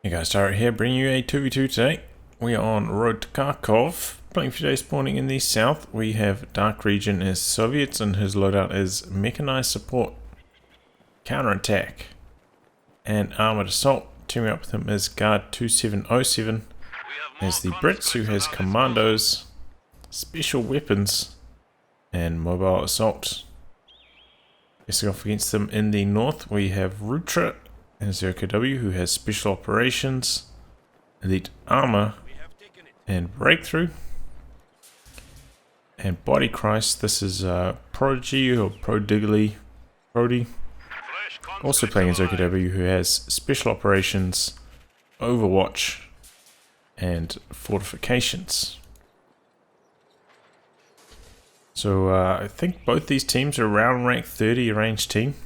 Hey guys, DarkRegion here, bringing you a 2v2 today. We are on road to Kharkov, playing for today, spawning in the south. We have DarkRegion as Soviets, and his loadout is mechanized support, counterattack, and armored assault. Teaming up with him is Guard2707 as the Brits, who has commandos, special weapons, and mobile assault. Facing off against them in the north, we have Rutra as the COH2, who has special operations, elite armor, and breakthrough. And Body Christ, this is Prod1gy or Prod1gy, also playing as COH2, who has special operations, overwatch, and fortifications. So I think both these teams are around rank 30 range team.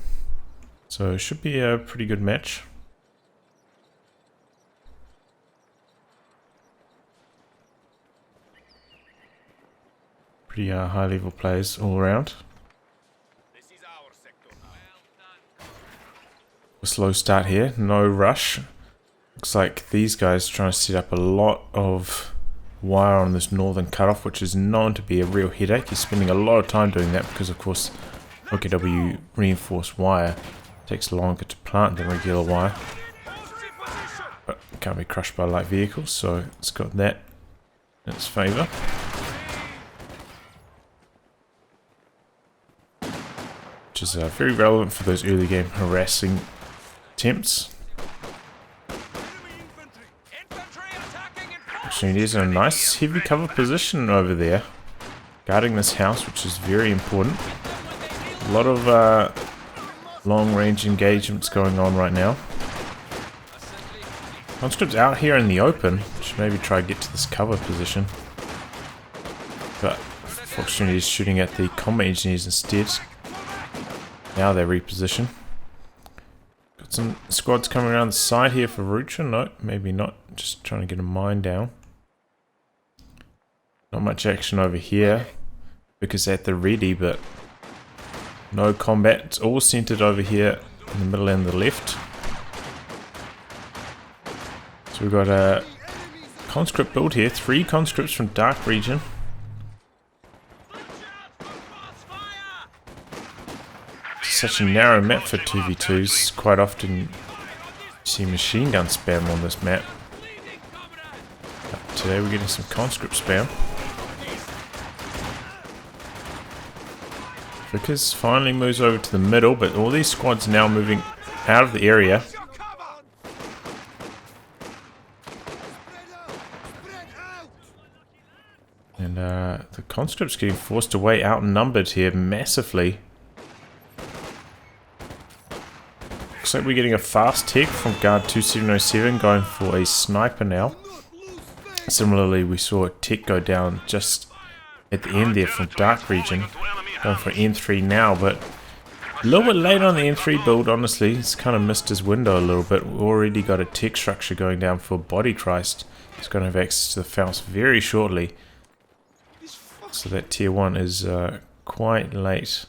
So it should be a pretty good match. Pretty high level players all around. A slow start here, no rush. Looks like these guys are trying to set up a lot of wire on this northern cutoff, which is known to be a real headache. He's spending a lot of time doing that because, of course, COH2 reinforced wire takes longer to plant than regular wire, but can't be crushed by light vehicles, so it's got that in its favour. Which is very relevant for those early game harassing attempts. Actually, there's a nice heavy cover position over there, guarding this house, which is very important. A lot of long-range engagements going on right now. Conscripts out here in the open. Should maybe try to get to this cover position, but fortunately he's shooting at the combat engineers instead. Now they reposition. Got some squads coming around the side here for Rutra. No, maybe not. Just trying to get a mine down. Not much action over here because at the ready, but no combat. It's all centered over here in the middle and the left. So we've got a conscript build here. 3 conscripts from DarkRegion. It's such a narrow map for 2v2s. Quite often you see machine gun spam on this map. But today we're getting some conscript spam. Vickers finally moves over to the middle, but all these squads now moving out of the area. And the conscripts getting forced away, outnumbered here massively. Looks like we're getting a fast tech from Guard2707 going for a sniper now. Similarly, we saw a tech go down just at the end there from DarkRegion. Going for M3 now, but a little bit late on the M3 build, honestly. He's kind of missed his window a little bit. We've already got a tech structure going down for Body Christ. He's going to have access to the Faust very shortly. So that tier 1 is quite late.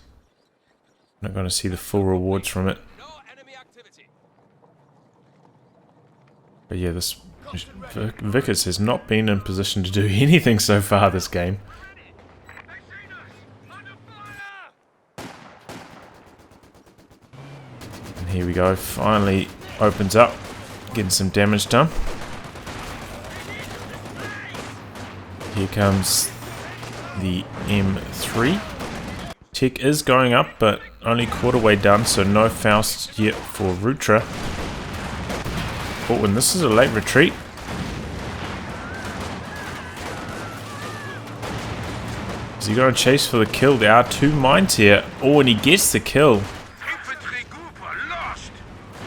Not going to see the full rewards from it. But yeah, this Vickers has not been in position to do anything so far this game. Here we go, finally opens up, getting some damage done. Here comes the M3. Tech is going up, but only quarter way done, so no Faust yet for Rutra. Oh, and this is a late retreat. Is he going to chase for the kill? There are 2 mines here. Oh, and he gets the kill.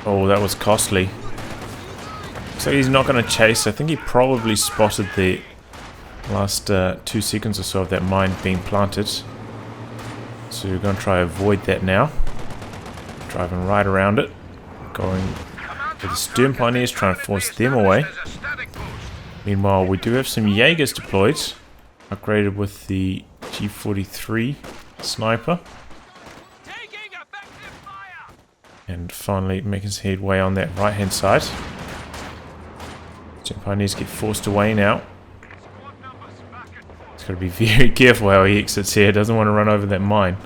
Oh, that was costly. So he's not going to chase. I think he probably spotted the last 2 seconds or so of that mine being planted. So we're going to try to avoid that now. Driving right around it. Going with the Stern Pioneers, trying to force them away. Meanwhile, we do have some Jaegers deployed. Upgraded with the G43 sniper. And finally making his headway on that right hand side. Pioneers get forced away now. He's got to be very careful how he exits here. Doesn't want to run over that mine.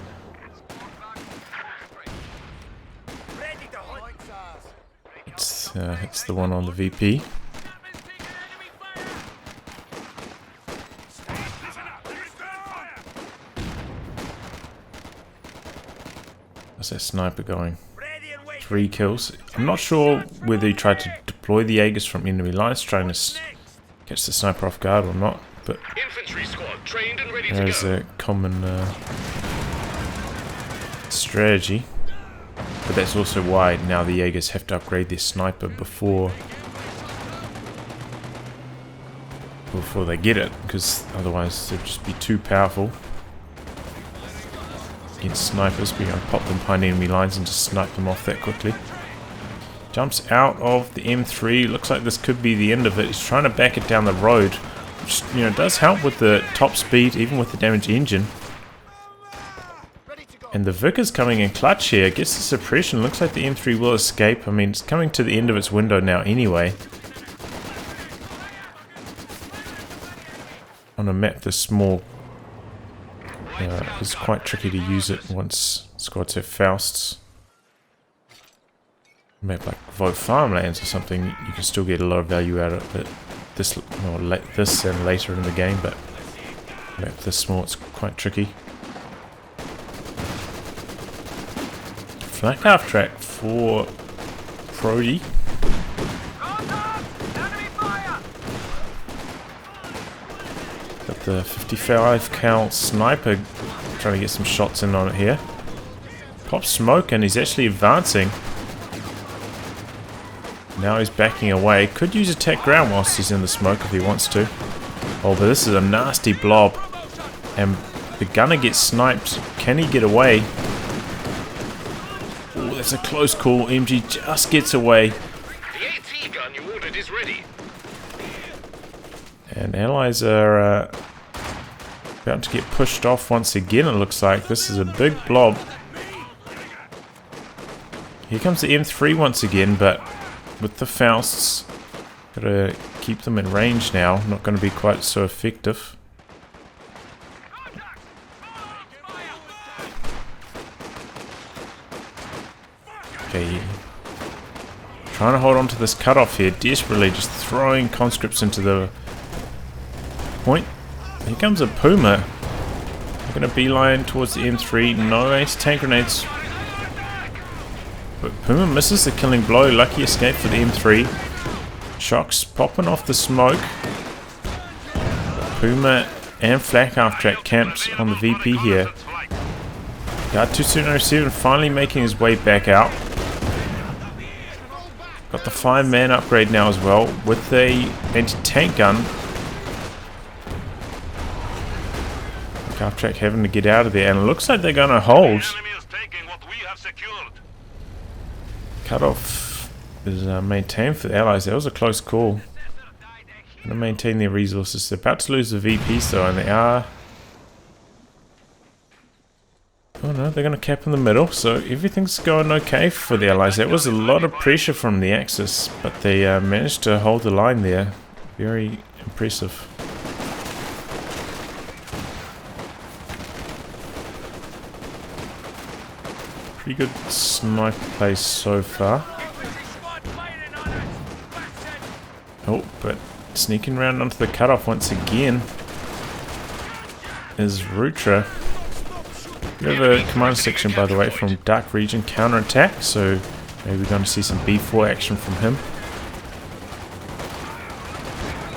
It's the one on the VP. How's that sniper going? 3 kills. I'm not sure whether he tried to deploy the Aegis from enemy lines, trying to catch the sniper off guard or not, but that is a common strategy. But that's also why now the Aegis have to upgrade their sniper before they get it, because otherwise they'd just be too powerful against snipers. We're going to pop them behind enemy lines and just snipe them off that quickly. Jumps out of the M3. Looks like this could be the end of it. He's trying to back it down the road, which, you know, does help with the top speed, even with the damaged engine. And the Vic is coming in clutch here. Gets the suppression. Looks like the M3 will escape. I mean, it's coming to the end of its window now anyway. On a map this small, it's quite tricky to use it once squads have Fausts. A map like Vote Farmlands or something, you can still get a lot of value out of it. This and later in the game, but a map this small, it's quite tricky. Flak half track for Prod1gy. Got the 55 cal sniper trying to get some shots in on it here. Pops smoke and he's actually advancing. Now he's backing away. Could use attack ground whilst he's in the smoke if he wants to. Oh, but this is a nasty blob. And the gunner gets sniped. Can he get away? Oh, that's a close call. MG just gets away. The AT gun you ordered is ready. And allies are about to get pushed off once again, it looks like. This is a big blob. Here comes the M3 once again, but with the Fausts, gotta keep them in range now. Not going to be quite so effective. Okay, trying to hold on to this cutoff here, desperately just throwing conscripts into the point. Here comes a Puma. They're going to beeline towards the M3. No anti-tank grenades. But Puma misses the killing blow. Lucky escape for the M3. Shocks popping off the smoke. Puma and Flak half track camped on the VP here. Guard2707 finally making his way back out. Got the 5-man upgrade now as well with the anti-tank gun. Half track having to get out of there, and it looks like they're going to hold. Cutoff is maintained for the allies. That was a close call. Going to maintain their resources. They're about to lose the VPs though, and they are. Oh no, they're going to cap in the middle, so everything's going okay for the allies. That was a lot of pressure from the Axis, but they managed to hold the line there. Very impressive. Pretty good sniper play so far. Oh, but sneaking around onto the cutoff once again is Rutra. We have a command section, by the way, from DarkRegion counterattack, so maybe we're going to see some B4 action from him.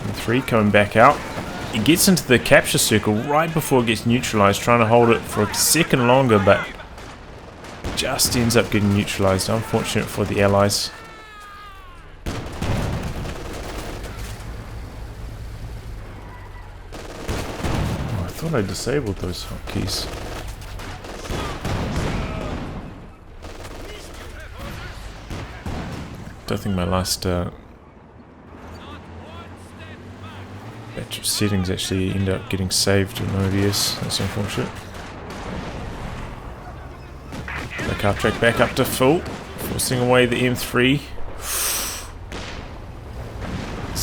And 3 coming back out. He gets into the capture circle right before it gets neutralized, trying to hold it for a second longer, but just ends up getting neutralized. Unfortunate for the allies. Oh, I thought I disabled those hotkeys. Don't think my last batch of settings actually end up getting saved in OBS. That's unfortunate. The car track back up to full, forcing away the M3.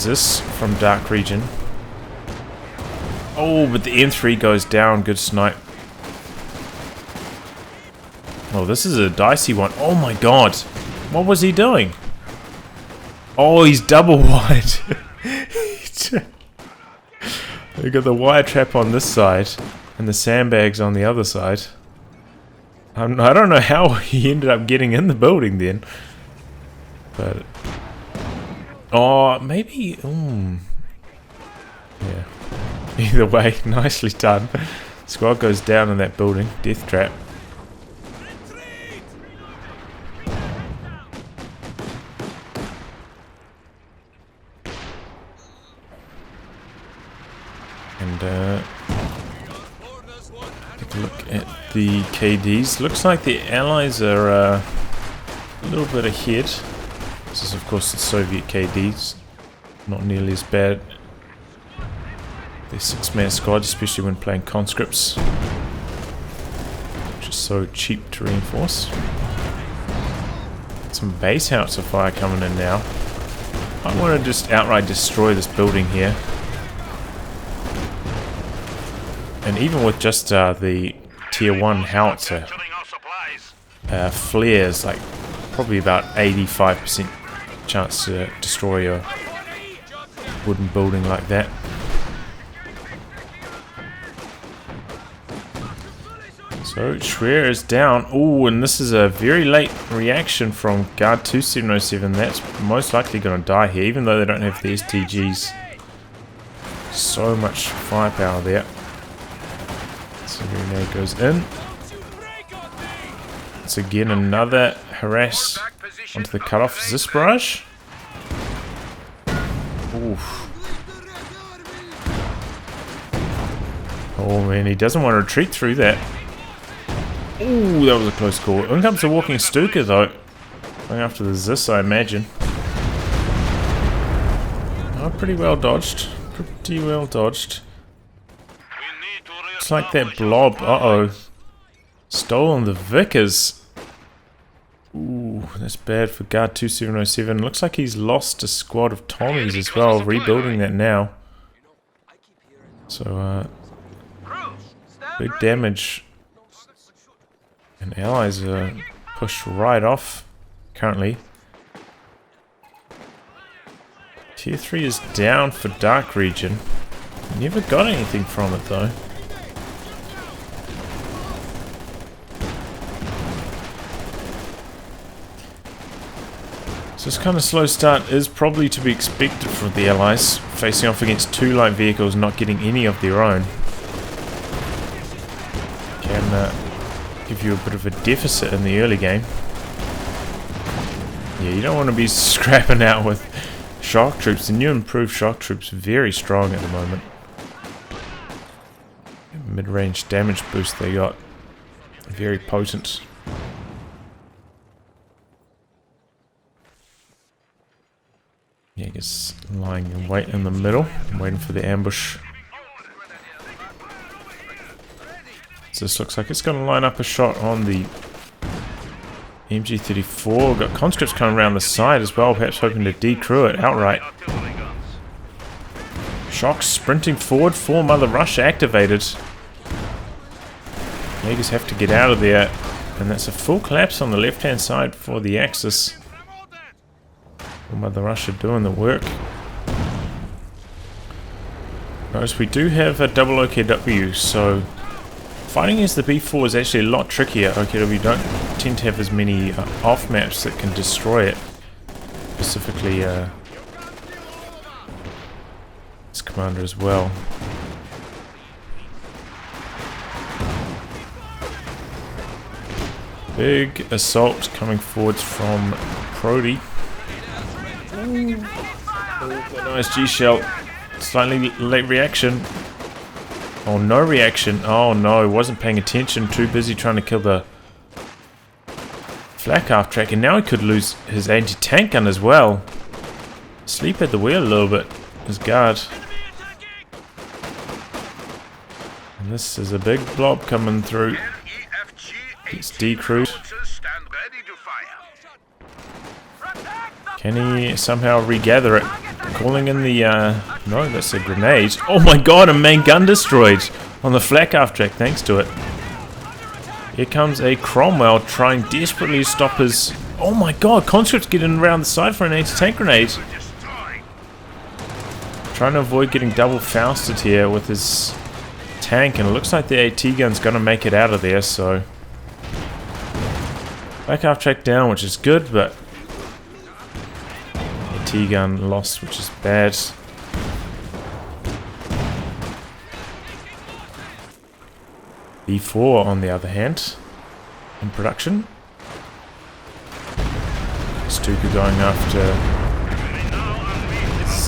this from DarkRegion. Oh, but the M3 goes down. Good snipe. Oh, this is a dicey one. Oh my god. What was he doing? Oh, he's double wide. We got the wire trap on this side and the sandbags on the other side. I don't know how he ended up getting in the building then. But... oh, maybe... yeah. Either way, nicely done. Squad goes down in that building. Death trap. And take a look at the KDs. Looks like the Allies are a little bit ahead. This is of course the Soviet KDs. Not nearly as bad. They're 6-man squad, especially when playing conscripts, which is so cheap to reinforce. Some base howitzer fire coming in now. I want to just outright destroy this building here. And even with just the tier 1 howitzer, flares, like probably about 85% chance to destroy a wooden building like that. So Schwer is down. Oh, and this is a very late reaction from Guard2707. That's most likely going to die here, even though they don't have the STGs. So much firepower there. So grenade goes in. It's again another harass onto the cutoff. Is this barrage? Oof. Oh man, he doesn't want to retreat through that. Ooh, that was a close call. In comes the walking Stuka though. Going after the Zis, I imagine. Oh, pretty well dodged. Pretty well dodged. It's like that blob. Uh-oh. Stolen the Vickers. Ooh, that's bad for Guard2707. Looks like he's lost a squad of Tommies as well. Rebuilding that now. So, big damage. And Allies are pushed right off currently. Tier 3 is down for DarkRegion. Never got anything from it though. So this kind of slow start is probably to be expected from the Allies, facing off against 2 light vehicles, not getting any of their own. Can give you a bit of a deficit in the early game. Yeah, you don't want to be scrapping out with shock troops. The new improved shock troops are very strong at the moment. Mid-range damage boost they got. Very potent. Yeah, just lying in wait in the middle, waiting for the ambush. So this looks like it's going to line up a shot on the MG34. We've got conscripts coming around the side as well, perhaps hoping to decrew it outright. Shocks sprinting forward, 4 Mother Russia activated. Jaegers have to get out of there, and that's a full collapse on the left hand side for the Axis. 4 Mother Russia doing the work. Notice we do have a double OKW, so fighting as the B4 is actually a lot trickier. OKW don't tend to have as many off maps that can destroy it. Specifically, its commander as well. Big assault coming forwards from Prod1gy. Oh, nice G shell. Slightly late reaction. Oh, no reaction. Oh no, wasn't paying attention. Too busy trying to kill the flak half track. And now he could lose his anti-tank gun as well. Sleep at the wheel a little bit. His guard. And this is a big blob coming through. It's decrewed. Can he somehow regather it? calling in the, no, that's a grenade. Oh my god, a main gun destroyed on the flak half track, thanks to it. Here comes a Cromwell trying desperately to stop his... Oh my god, conscripts getting around the side for an anti-tank grenade. Trying to avoid getting double Fausted here with his tank, and it looks like the AT gun's gonna make it out of there, so... Back half track down, which is good, but... AT gun lost, which is bad. B4, on the other hand, in production. Stuka going after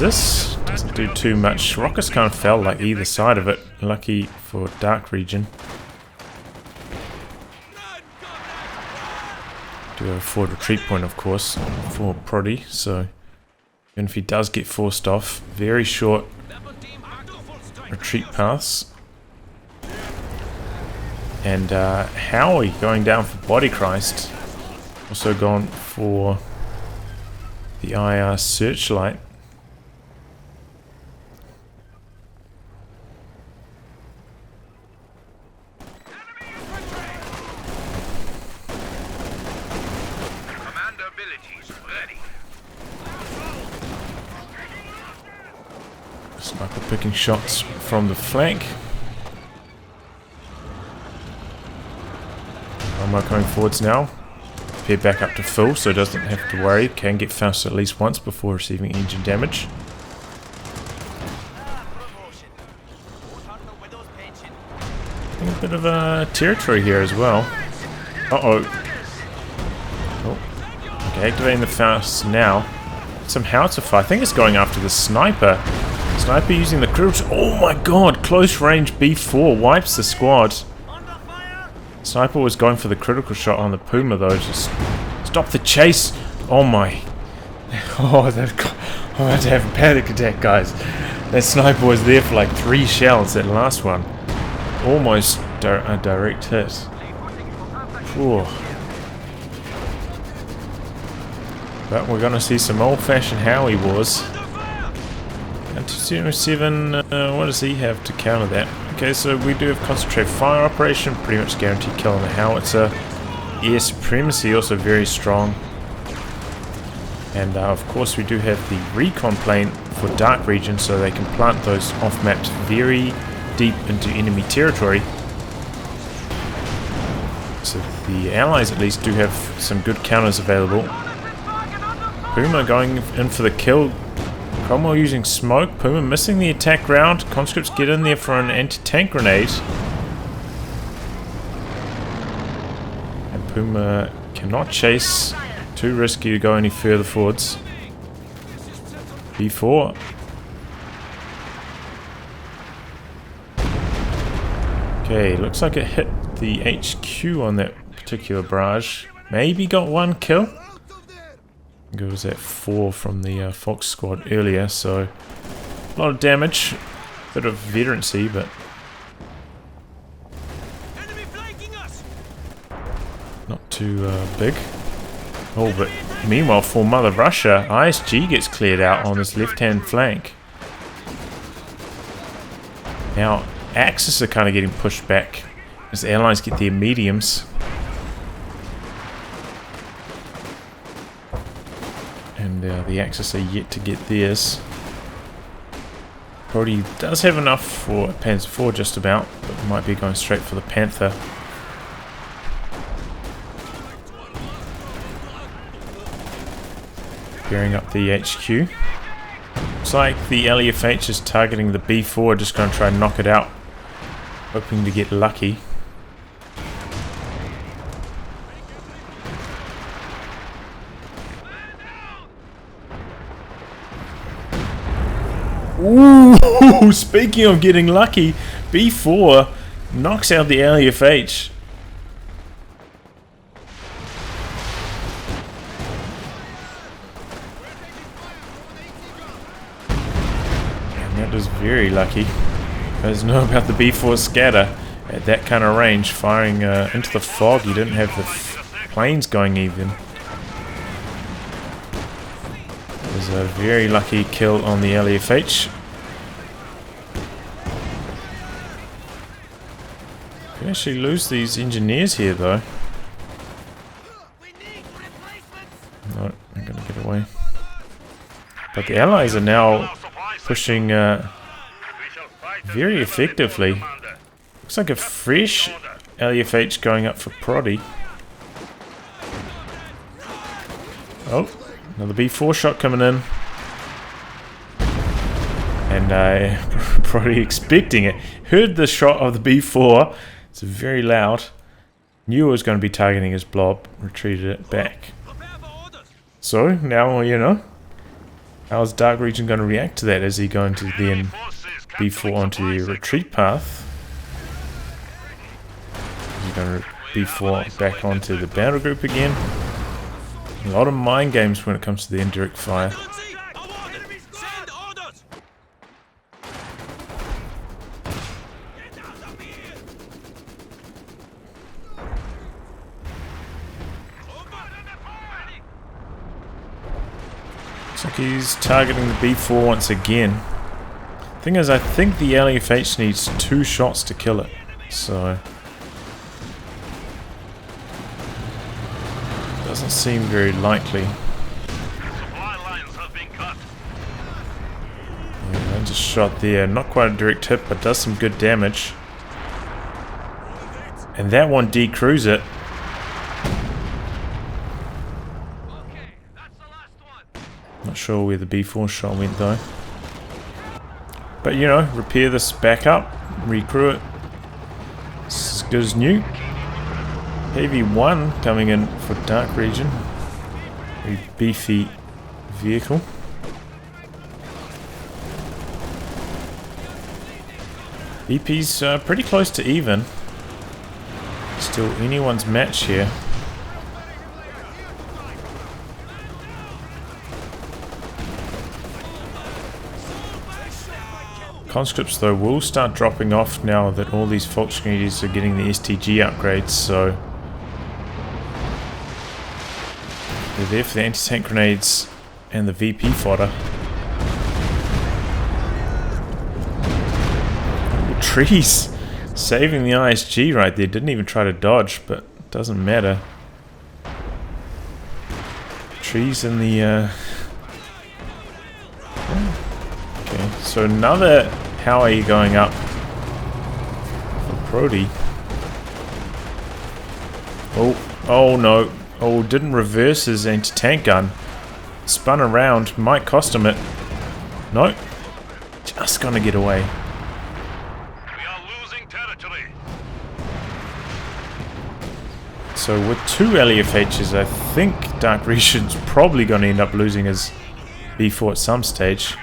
this. Doesn't do too much. Rockets kind of fell like either side of it. Lucky for DarkRegion. Do have a forward retreat point, of course, for Prod1gy, so even if he does get forced off, very short retreat paths. And Howie going down for Body Christ. Also gone for the IR Searchlight. Commander abilities ready. Sniper picking shots from the flank. Cromwell coming forwards now. Head back up to full, so doesn't have to worry. Can get Fausted at least once before receiving engine damage. A bit of a territory here as well. Uh-oh. Oh. Okay, activating the Faust now. Some howitzer fire. I think it's going after the sniper. Sniper using the critical... Oh my god! Close range B4 wipes the squad. Sniper was going for the critical shot on the Puma though. Just stop the chase! Oh my! Oh, I had to have a panic attack, guys. That sniper was there for like 3 shells. That last one, almost a direct hit. Whew. But we're gonna see some old-fashioned Howie wars. And 207, what does he have to counter that? Okay, so we do have concentrated fire operation, pretty much guaranteed kill on the howitzer. Air supremacy also very strong. And of course we do have the recon plane for DarkRegion, so they can plant those off maps very deep into enemy territory. So the allies at least do have some good counters available. Puma going in for the kill. Cromwell using smoke. Puma missing the attack round. Conscripts get in there for an anti-tank grenade. And Puma cannot chase. Too risky to go any further forwards. B4. Okay, looks like it hit the HQ on that particular barrage. Maybe got 1 kill. It was at 4 from the Fox squad earlier, so a lot of damage, bit of veterancy, but not too big. Oh, but meanwhile for Mother Russia, ISG gets cleared out on his left-hand flank. Now Axis are kind of getting pushed back as the allies get their mediums. And the Axis are yet to get theirs. Prod1gy does have enough for a Panzer IV just about, but might be going straight for the Panther. Gearing up the HQ. Looks like the LEFH is targeting the B4, just going to try and knock it out. Hoping to get lucky. Ooh, speaking of getting lucky, B4 knocks out the LEFH. And that was very lucky. You guys know about the B4 scatter at that kind of range, firing into the fog. You didn't have the planes going even. There's a very lucky kill on the LFH. We actually lose these engineers here though. No, I'm gonna get away. But the allies are now pushing very effectively. Looks like a fresh LFH going up for Prod1gy. Oh, another B4 shot coming in. And Prod1gy expecting it. Heard the shot of the B4. It's very loud. Knew it was going to be targeting his blob. Retreated it back. So, now, you know, how's DarkRegion going to react to that? Is he going to then B4 onto the retreat path? Is he going to B4 back onto the battle group again? A lot of mind games when it comes to the indirect fire. Looks like he's targeting the B4 once again. Thing is, I think the LFH needs 2 shots to kill it, so doesn't seem very likely. Yeah, just shot there, not quite a direct hit, but does some good damage. And that one decrews it. Not sure where the B4 shot went though. But you know, repair this back up, recrew it. It's as good as new. Heavy-1 coming in for DarkRegion. A beefy vehicle. EP's pretty close to even. Still anyone's match here. Conscripts though will start dropping off now that all these Volkskriegs are getting the STG upgrades, so they're there for the anti-tank grenades and the VP fodder. Ooh, trees! Saving the ISG right there, didn't even try to dodge, but it doesn't matter. Trees in the okay, so another Howie going up for Prod1gy. Oh no. Oh, didn't reverse his anti-tank gun. Spun around, might cost him it. No. Just gonna get away. We are losing territory. So with 2 LFHs, I think DarkRegion's probably gonna end up losing his B4 at some stage.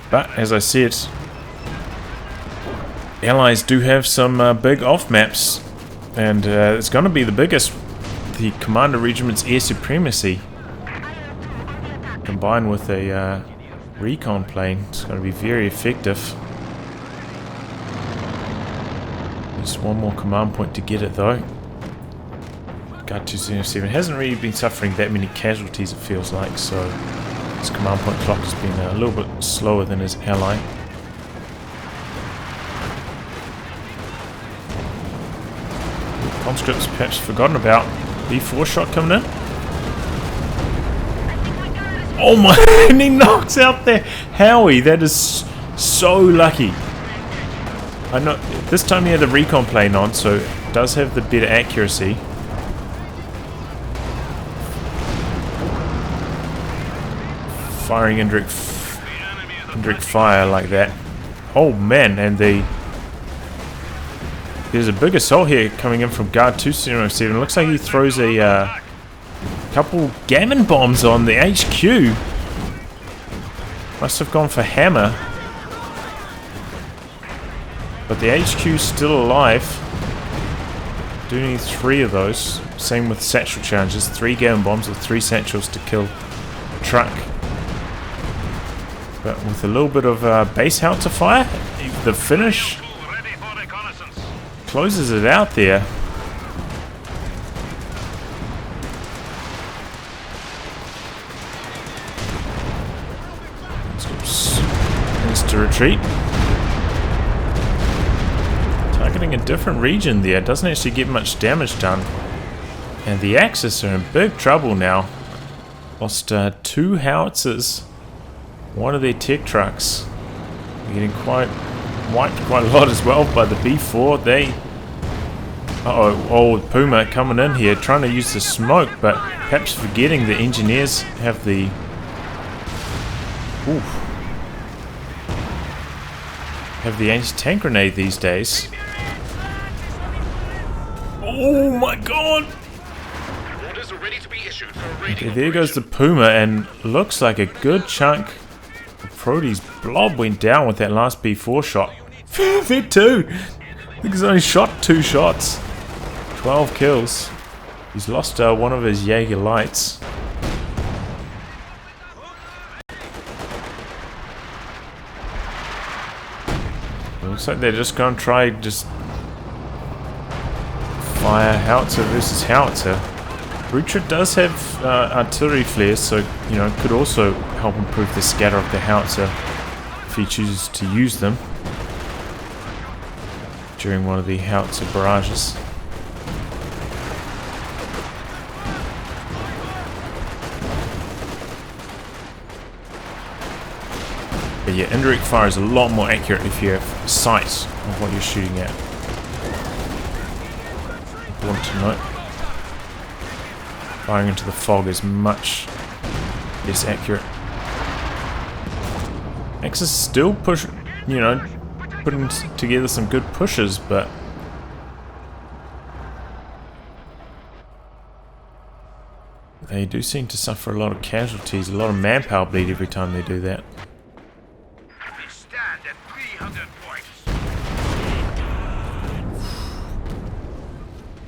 But as I said, allies do have some big off maps, and it's going to be the biggest. The Commander Regiment's air supremacy combined with a recon plane. It's going to be very effective. Just one more command point to get it though. Guard2707 hasn't really been suffering that many casualties, it feels like, so his command point clock has been a little bit slower than his ally. Conscripts perhaps forgotten about. B4 shot coming in. Oh my, and he knocks out there Howie. That is so lucky. I know this time he had the recon plane on, so it does have the better accuracy. Firing indirect fire like that. Oh man, and there's a big assault here coming in from Guard2707. Looks like he throws a couple gammon bombs on the HQ. Must have gone for hammer. But the HQ's still alive. Do need 3 of those. Same with satchel challenges. 3 gammon bombs with 3 satchels to kill the truck. But with a little bit of base howitzer fire, the finish closes it out there. to retreat. Targeting a different region there. Doesn't actually get much damage done. And the Axis are in big trouble now. Lost 2 howitzers. One of their tech trucks. They're getting wiped quite a lot as well by the B4. They... oh, Puma coming in here, trying to use the smoke, but perhaps forgetting the engineers have the... oof. Have the anti-tank grenade these days. Oh my god! Orders are ready to be issued for a raiding Okay, there goes the Puma, and looks like a good chunk of Prod1gy's blob went down with that last B4 shot. There too! I think he's only shot 2 shots. 12 kills. He's lost one of his Jaeger lights. Looks like they're just going to try fire howitzer versus howitzer. Rutra does have artillery flares, so you know could also help improve the scatter of the howitzer if he chooses to use them during one of the howitzer barrages. But yeah, indirect fire is a lot more accurate if you have sight of what you're shooting at. Important to note. Firing into the fog is much less accurate. Axis still push, you know, putting together some good pushes, but they do seem to suffer a lot of casualties, a lot of manpower bleed every time they do that. We stand at 300 points.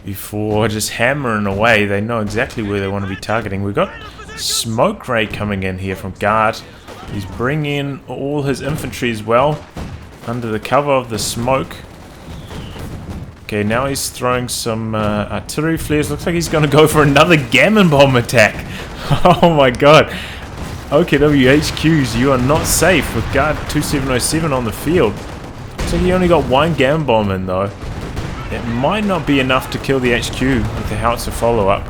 Before just hammering away, they know exactly where they want to be targeting. We've got smoke ray coming in here from Guard. He's bringing in all his infantry as well under the cover of the smoke. Okay, now he's throwing some artillery flares. Looks like he's going to go for another gammon bomb attack. Oh my god. OKW HQs, you are not safe with Guard2707 on the field. Looks like he only got 1 gammon bomb in though. It might not be enough to kill the HQ with the howitzer follow-up.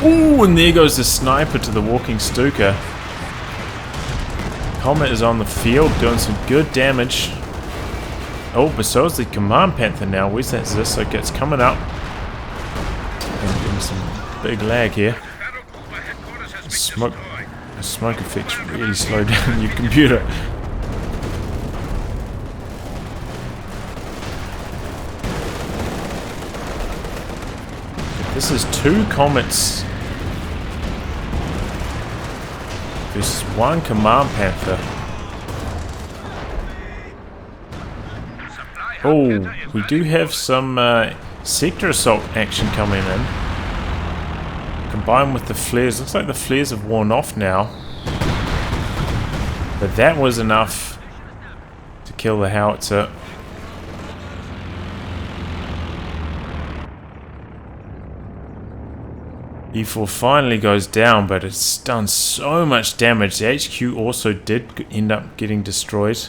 Ooh, and there goes the sniper to the walking Stuka. Helmet is on the field, doing some good damage. Oh, but so is the Command Panther now. Where's that Zissok? It's coming up. And getting some big lag here. The smoke effects really slow down your computer. This is 2 Comets versus 1 Command Panther. Oh, we do have some sector assault action coming in. Combined with the flares. Looks like the flares have worn off now. But that was enough to kill the howitzer. E4 finally goes down, but it's done so much damage. The HQ also did end up getting destroyed.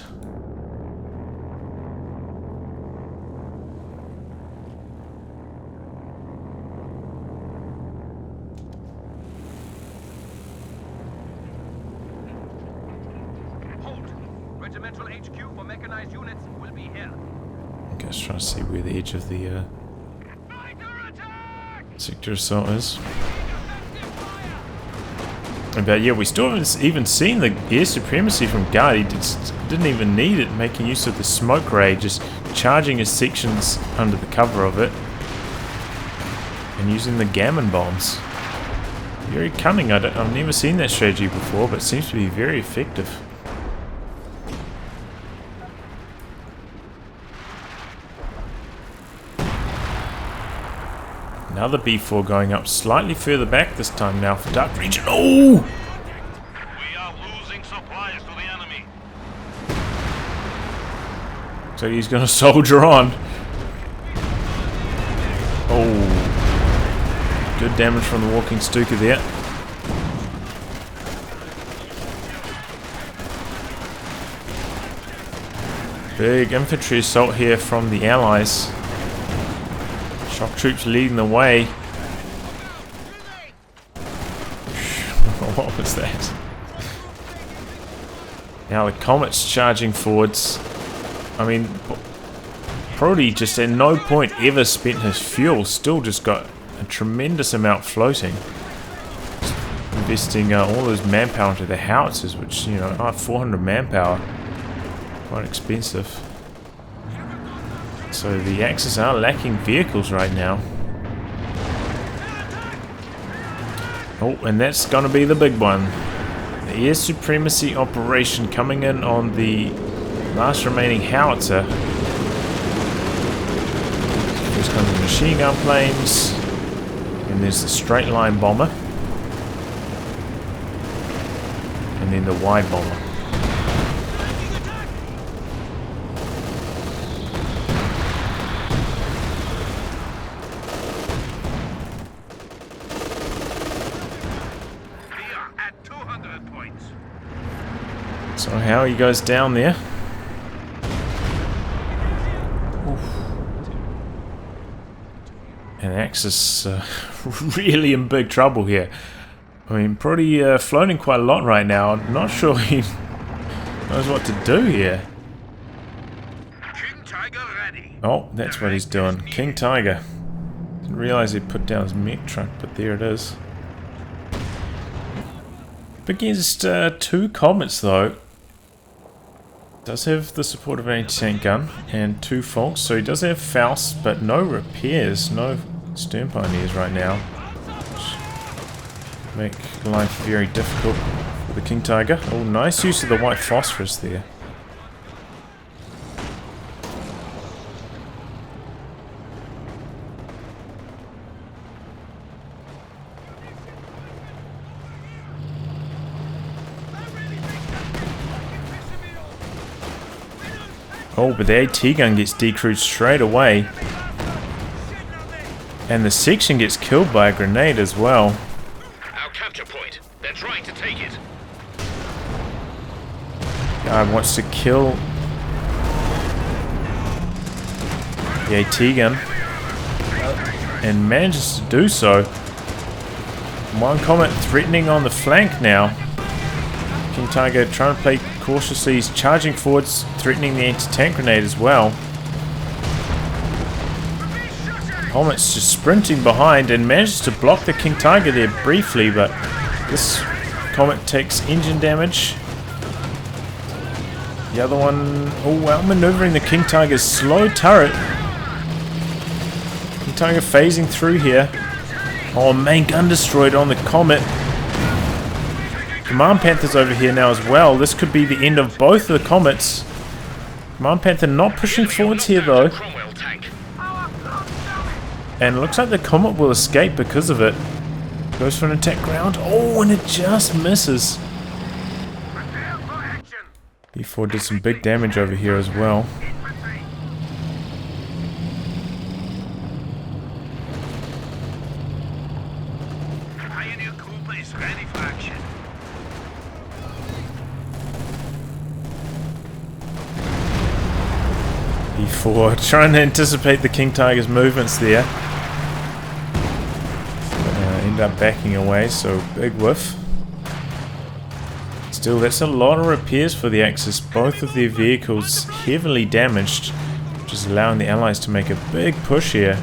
Regimental HQ for mechanized units will be here. Okay, let's try to see where the edge of the sector assault is. But yeah, we still haven't even seen the air supremacy from Guard. He didn't even need it, making use of the smoke ray, just charging his sections under the cover of it. And using the gammon bombs. Very cunning. I've never seen that strategy before, but it seems to be very effective. Another B4 going up slightly further back this time now for DarkRegion. Oh! We are losing supplies to the enemy. So he's going to soldier on. Good damage from the walking Stuka there. Big infantry assault here from the allies. Shock troops leading the way. What was that? Now the Comet's charging forwards. I mean, Prod1gy just at no point ever spent his fuel. Still just got a tremendous amount floating. Just investing all his manpower into the howitzers, which, you know, are 400 manpower. Quite expensive. So the Axis are lacking vehicles right now. Oh, and that's going to be the big one. The air supremacy operation coming in on the last remaining howitzer. First comes the machine gun planes. And there's the straight line bomber. And then the wide bomber. So how are you guys down there? Oof. And Axis really in big trouble here. I mean, Prod1gy floating quite a lot right now. I'm not sure he knows what to do here. King Tiger ready. Oh, that's what he's doing. King Tiger. Didn't realize he put down his mech truck, but there it is. Against 2 Comets though. Does have the support of an anti-tank gun and 2 Falks, so he does have Faust, but no repairs, no Stern Pioneers right now. Which make life very difficult for the King Tiger. Oh, nice use of the white phosphorus there. Oh, but the AT gun gets decrewed straight away. And the section gets killed by a grenade as well. Our capture point. They're trying to take it. Guy wants to kill the AT gun. And manages to do so. One Comet threatening on the flank now. King Tiger trying to play cautiously. He's charging forwards, threatening the anti-tank grenade as well. Comet's just sprinting behind and manages to block the King Tiger there briefly, but this Comet takes engine damage. The other one, oh, outmaneuvering the King Tiger's slow turret. King Tiger phasing through here. Oh, main gun destroyed on the Comet. Command Panther's over here now as well. This could be the end of both of the Comets. Command Panther not pushing forwards here though. And it looks like the Comet will escape because of it. Goes for an attack ground. Oh, and it just misses. B4 did some big damage over here as well. B4 trying to anticipate the King Tiger's movements there. End up backing away, so big whiff. Still, that's a lot of repairs for the Axis. Both of their vehicles heavily damaged, which is allowing the Allies to make a big push here.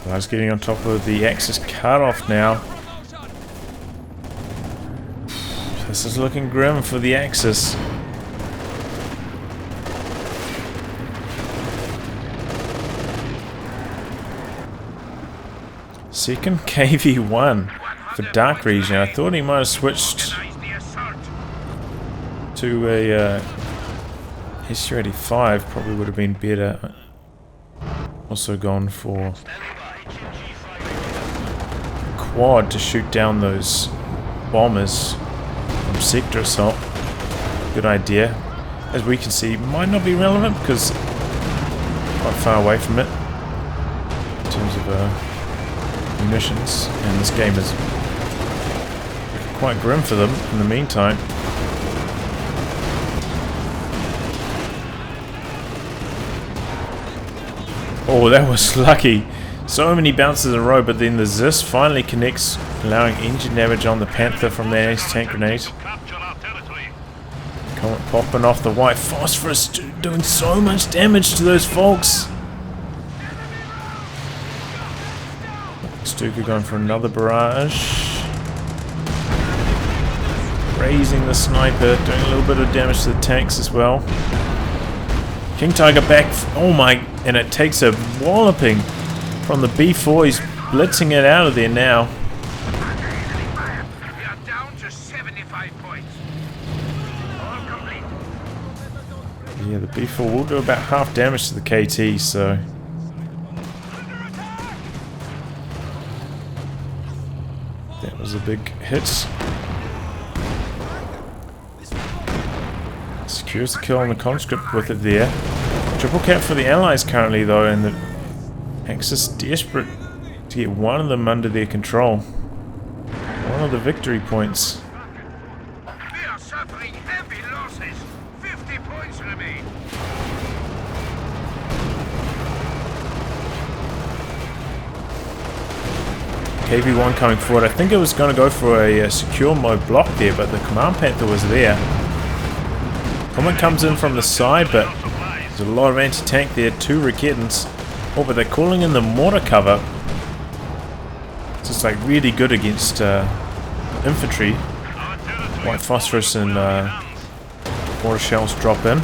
Allies getting on top of the Axis cutoff now. This is looking grim for the Axis. Second KV1 for DarkRegion. I thought he might have switched to a SU-85. Probably would have been better. Also gone for quad to shoot down those bombers from sector assault. Good idea. As we can see, might not be relevant because quite far away from it in terms of munitions, and this game is quite grim for them in the meantime. Oh, that was lucky. So many bounces in a row, but then the Zis finally connects, allowing engine damage on the Panther from the anti-tank grenade. Comet popping off the white phosphorus, doing so much damage to those folks. Stuka going for another barrage. Raising the sniper, doing a little bit of damage to the tanks as well. King Tiger back, oh my, and it takes a walloping from the B4. He's blitzing it out of there now. Yeah, the B4 will do about half damage to the KT, so that was a big hit. Secures the kill on the conscript with it there. Triple cap for the allies currently though, and the Axis desperate to get one of them under their control. One of the victory points. We are suffering heavy losses. 50 points remain. KV-1 coming forward. I think it was going to go for a secure mode block there, but the Command Panther was there. Comet comes in from the side, but there's a lot of anti-tank there. 2 Raketans. Oh, but they're calling in the mortar cover. It's just like really good against infantry. White phosphorus and mortar shells drop in.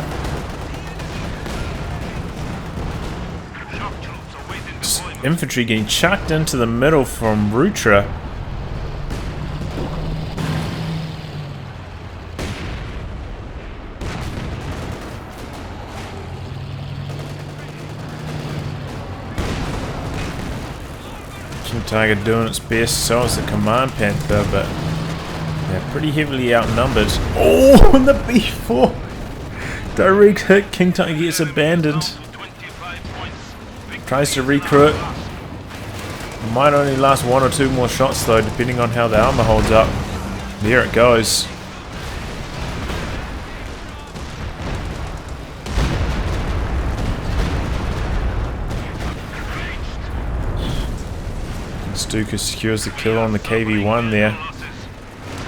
Just infantry getting chucked into the middle from Rutra. Tiger doing its best, so is the Command Panther, but they're pretty heavily outnumbered. Oh, and the B4! Direct hit, King Tiger gets abandoned. Tries to recruit. Might only last 1 or 2 more shots though, depending on how the armor holds up. There it goes. Stuka secures the kill on the KV-1 there.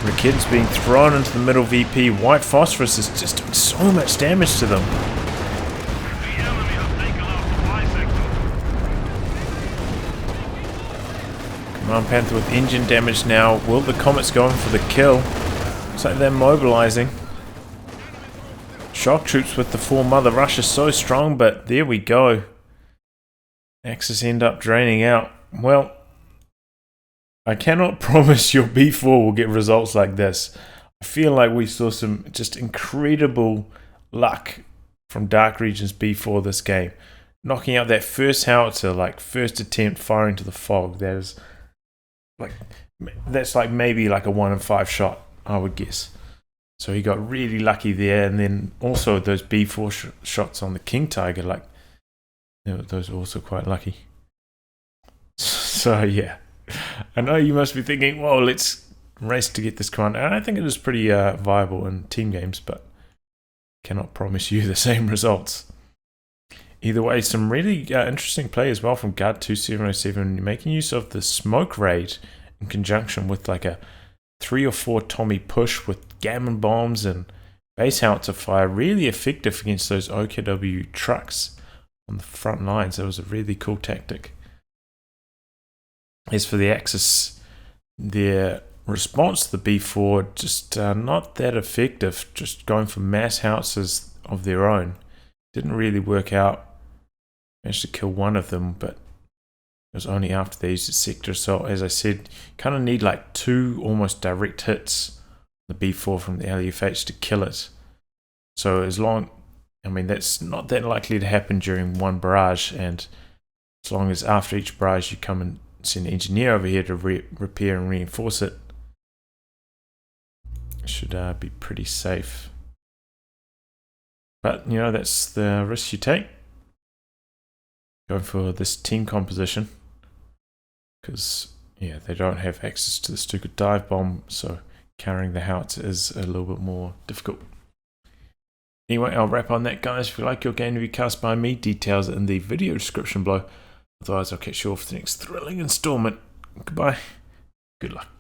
Raket's being thrown into the middle VP. White phosphorus is just doing so much damage to them. Command Panther with engine damage now. Will the Comets go in for the kill? Looks like they're mobilizing. Shock troops with the 4 Mother Rush is so strong, but there we go. Axis end up draining out. Well, I cannot promise your B4 will get results like this. I feel like we saw some just incredible luck from DarkRegion's B4 this game. Knocking out that first howitzer, like first attempt firing to the fog. That's like maybe like a 1 in 5 shot, I would guess. So he got really lucky there, and then also those B4 shots on the King Tiger, like those are also quite lucky. So yeah. I know you must be thinking, well, let's race to get this command. And I think it is pretty viable in team games, but cannot promise you the same results. Either way, some really interesting play as well from Guard2707, making use of the smoke raid in conjunction with like a 3 or 4 Tommy push with gammon bombs and base howitzer fire. Really effective against those OKW trucks on the front lines. That was a really cool tactic. As for the Axis, their response to the B4 just not that effective, just going for mass howitzers of their own. Didn't really work out. Managed to kill 1 of them, but it was only after they used the sector. So as I said, kind of need like 2 almost direct hits on the B4 from the LUFH to kill it. So as long, I mean, that's not that likely to happen during one barrage, and as long as after each barrage you come and send an engineer over here to repair and reinforce it. Should be pretty safe. But, you know, that's the risk you take. Going for this team composition. Because, yeah, they don't have access to the Stuka dive bomb, so carrying the howitzer is a little bit more difficult. Anyway, I'll wrap on that, guys. If you like your game to be cast by me, details in the video description below. Otherwise, I'll catch you all for the next thrilling installment. Goodbye. Good luck.